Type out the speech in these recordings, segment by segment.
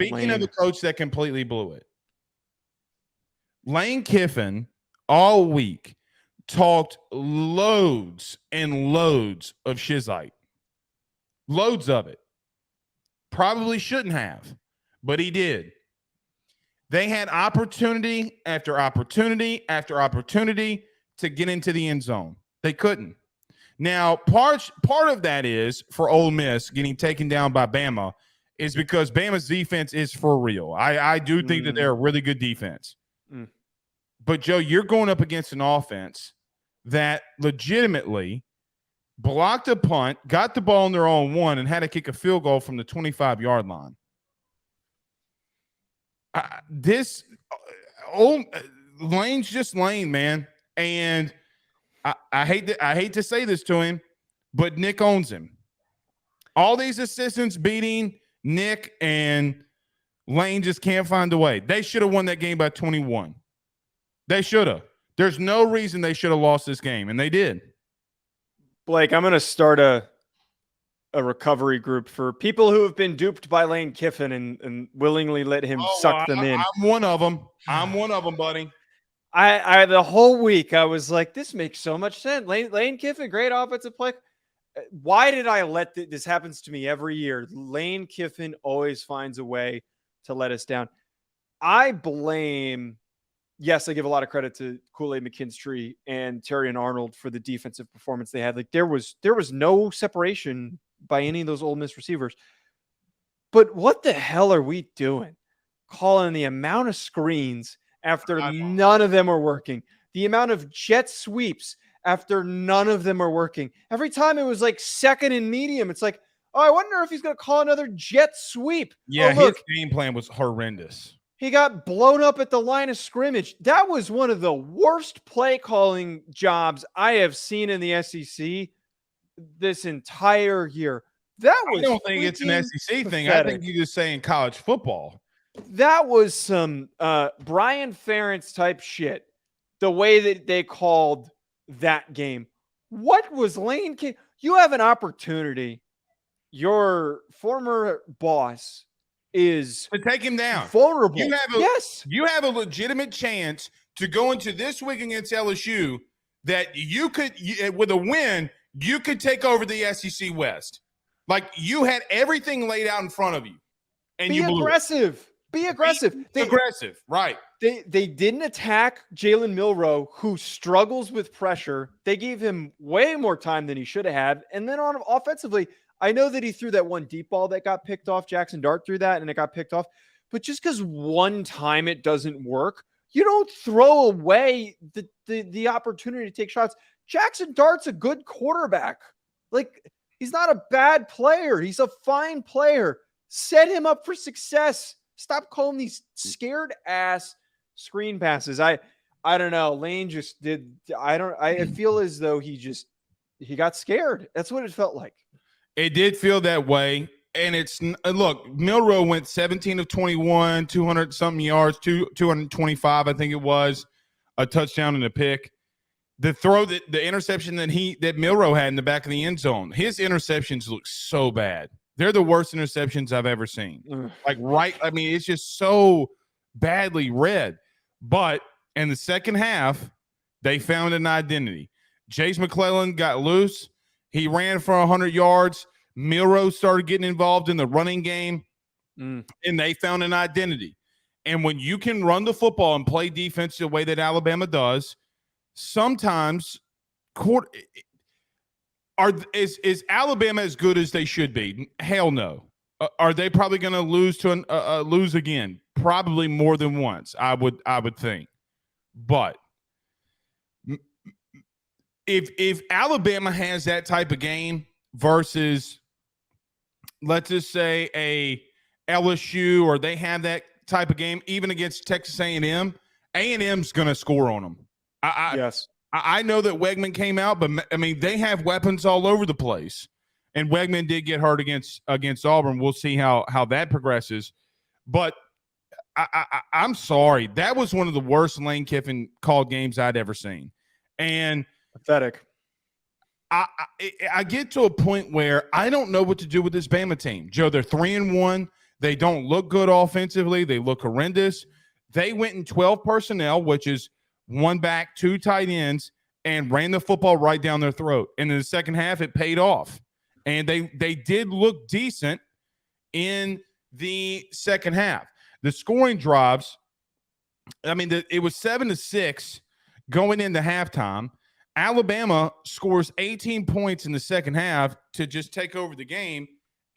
Speaking of a coach that completely blew it, Lane Kiffin all week talked loads and loads of shizite. Loads of it. Probably shouldn't have, but he did. They had opportunity after opportunity after opportunity to get into the end zone. They couldn't. Now, part of that is for Ole Miss getting taken down by Bama is because Bama's defense is for real. I do think that they're a really good defense. But, Joe, you're going up against an offense that legitimately blocked a punt, got the ball on their own one, and had to kick a field goal from the 25-yard line. Lane's just Lane, man. And I hate to say this to him, but Nick owns him. All these assistants beating Nick, and Lane just can't find a way. They should have won that game by 21. They should have. There's no reason they should have lost this game, and they did. Blake, I'm going to start a recovery group for people who have been duped by Lane Kiffin and willingly let him suck them in. I'm one of them. I'm one of them, buddy. I the whole week I was like, this makes so much sense. Lane Kiffin, great offensive play. Why did I let this happens to me every year? Lane Kiffin always finds a way to let us down. I blame. Yes, I give a lot of credit to Kool-Aid McKinstry and Terry and Arnold for the defensive performance they had. Like there was no separation by any of those Ole Miss receivers. But what the hell are we doing? Calling the amount of screens after none of them are working. The amount of jet sweeps after none of them are working. Every time it was like second and medium. It's like, oh, I wonder if he's going to call another jet sweep. Yeah, his game plan was horrendous. He got blown up at the line of scrimmage. That was one of the worst play calling jobs I have seen in the SEC this entire year. I don't think it's an SEC thing. I think you're just saying college football. That was some Brian Ferentz type shit. The way that they called that game. What was Lane? You have an opportunity. Your former boss is to take him down. Vulnerable. You have a legitimate chance to go into this week against LSU that you could, with a win, you could take over the SEC West. Like you had everything laid out in front of you, and you blew it. Be aggressive. Aggressive, right? They didn't attack Jalen Milroe, who struggles with pressure. They gave him way more time than he should have had, and then on offensively. I know that he threw that one deep ball that got picked off. Jackson Dart threw that and it got picked off. But just because one time it doesn't work, you don't throw away the opportunity to take shots. Jackson Dart's a good quarterback. Like, he's not a bad player. He's a fine player. Set him up for success. Stop calling these scared ass screen passes. I don't know. Lane just did. I feel as though he got scared. That's what it felt like. It did feel that way, and look, Milroe went 17 of 21, 200-something yards, 225, I think it was, a touchdown and a pick. The interception that Milroe had in the back of the end zone, his interceptions look so bad. They're the worst interceptions I've ever seen. It's just so badly read. But in the second half, they found an identity. Chase McClellan got loose. He ran for 100 yards. Milroe started getting involved in the running game, and they found an identity. And when you can run the football and play defense the way that Alabama does, sometimes is Alabama as good as they should be? Hell no. Are they probably going to lose again? Probably more than once, I would think. But if Alabama has that type of game versus, let's just say, a LSU, or they have that type of game, even against Texas A&M's going to score on them. Yes. I know that Wegman came out, but I mean, they have weapons all over the place. And Wegman did get hurt against Auburn. We'll see how that progresses. But I'm sorry. That was one of the worst Lane Kiffin called games I'd ever seen. And pathetic. I get to a point where I don't know what to do with this Bama team. Joe, they're 3-1. They don't look good offensively. They look horrendous. They went in 12 personnel, which is 1 back, 2 tight ends, and ran the football right down their throat. And in the second half, it paid off. And they did look decent in the second half. The scoring drives, I mean, it was 7-6 going into halftime. Alabama scores 18 points in the second half to just take over the game,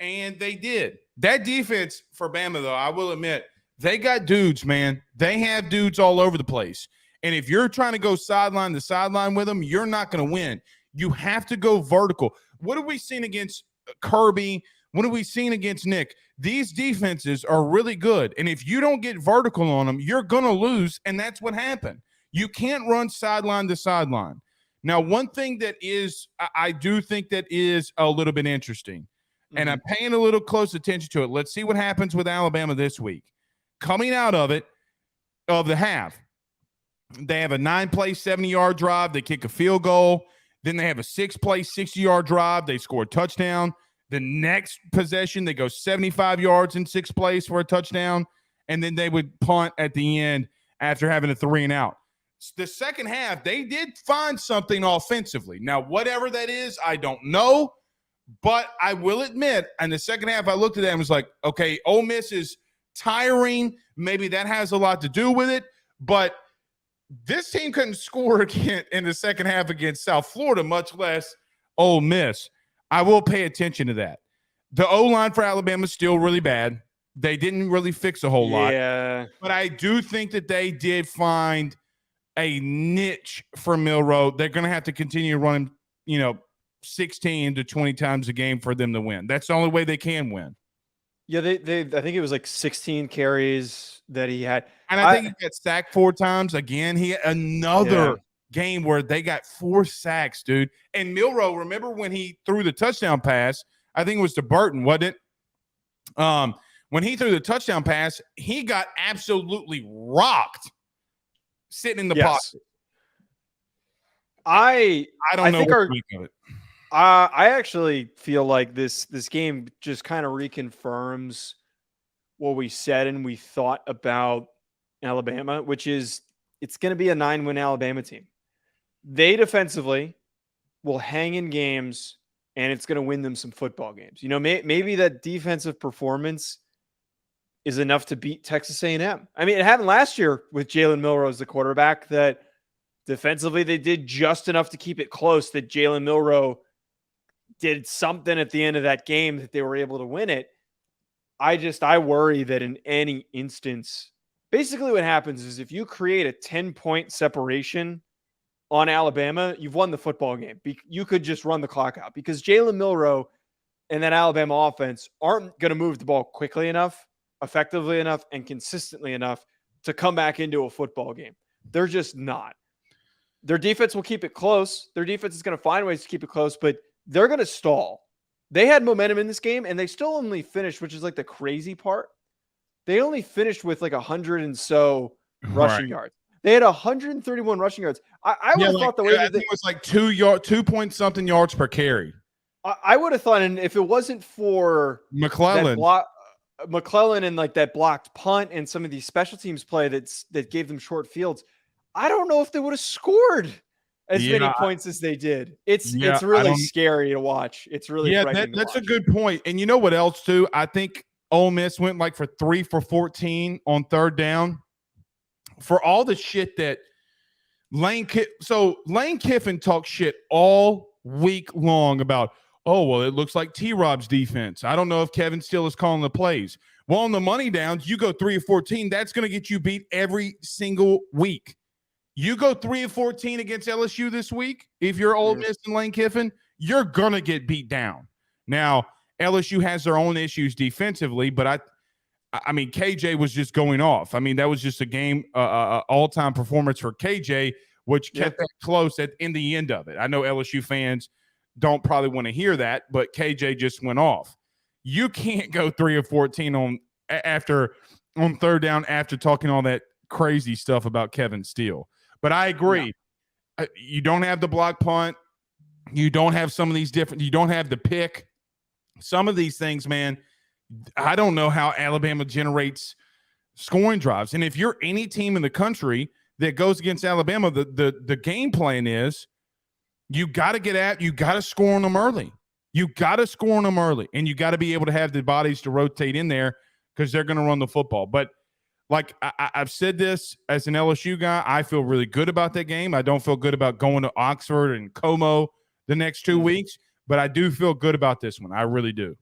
and they did. That defense for Bama, though, I will admit, they got dudes, man. They have dudes all over the place. And if you're trying to go sideline to sideline with them, you're not going to win. You have to go vertical. What have we seen against Kirby? What have we seen against Nick? These defenses are really good. And if you don't get vertical on them, you're going to lose, and that's what happened. You can't run sideline to sideline. Now, one thing that is, I do think that is a little bit interesting, and I'm paying a little close attention to it. Let's see what happens with Alabama this week. Coming out of the half, they have a 9-play, 70-yard drive. They kick a field goal. Then they have a 6-play, 60-yard drive. They score a touchdown. The next possession, they go 75 yards in 6 plays for a touchdown, and then they would punt at the end after having a 3-and-out. The second half, they did find something offensively. Now, whatever that is, I don't know, but I will admit, in the second half, I looked at that and was like, okay, Ole Miss is tiring. Maybe that has a lot to do with it, but this team couldn't score again in the second half against South Florida, much less Ole Miss. I will pay attention to that. The O-line for Alabama is still really bad. They didn't really fix a whole lot. But I do think that they did find a niche for Milroe. They're going to have to continue running, 16 to 20 times a game for them to win. That's the only way they can win. Yeah, I think it was like 16 carries that he had. And I think he got sacked 4 times. Again, he had another game where they got 4 sacks, dude. And Milroe, remember when he threw the touchdown pass? I think it was to Burton, wasn't it? When he threw the touchdown pass, he got absolutely rocked sitting in the pocket. I don't know what to think of it. I actually feel like this game just kind of reconfirms what we said and we thought about Alabama, which is it's going to be a 9-win Alabama team. They defensively will hang in games, and it's going to win them some football games. Maybe that defensive performance is enough to beat Texas A&M. I mean, it happened last year with Jalen Milroe as the quarterback that defensively they did just enough to keep it close that Jalen Milroe did something at the end of that game that they were able to win it. I worry that in any instance, basically what happens is if you create a 10-point separation on Alabama, you've won the football game. You could just run the clock out because Jalen Milroe and that Alabama offense aren't going to move the ball quickly enough, effectively enough, and consistently enough to come back into a football game. They're just not. Their defense will keep it close. Their defense is going to find ways to keep it close, but they're going to stall. They had momentum in this game, and they still only finished, which is like the crazy part. They only finished with like 100 and so rushing yards. They had 131 rushing yards. I would have thought the way that it was like 2 point something yards per carry. I would have thought, and if it wasn't for McClellan and like that blocked punt and some of these special teams play that gave them short fields, I don't know if they would have scored as many points as they did. It's really scary to watch. It's really frightening that's to watch. A good point. And you know what else too? I think Ole Miss went like for 3 for 14 on third down. For all the shit that Lane Kiffin talked shit all week long about, oh, well, it looks like T-Rob's defense. I don't know if Kevin Steele is calling the plays. Well, on the money downs, you go 3 of 14. That's going to get you beat every single week. You go 3 of 14 against LSU this week, if you're Ole Miss and Lane Kiffin, you're going to get beat down. Now, LSU has their own issues defensively, but I mean, KJ was just going off. I mean, that was just a game, all-time performance for KJ, which kept that close in the end of it. I know LSU fans don't probably want to hear that, but KJ just went off. You can't go 3 of 14 on third down after talking all that crazy stuff about Kevin Steele. But I agree. No. You don't have the block punt. You don't have some of these different – you don't have the pick. Some of these things, man, I don't know how Alabama generates scoring drives. And if you're any team in the country that goes against Alabama, the game plan is you got to you got to score on them early. You got to score on them early, and you got to be able to have the bodies to rotate in there because they're going to run the football. But like I've said this as an LSU guy, I feel really good about that game. I don't feel good about going to Oxford and Como the next 2 weeks, but I do feel good about this one. I really do.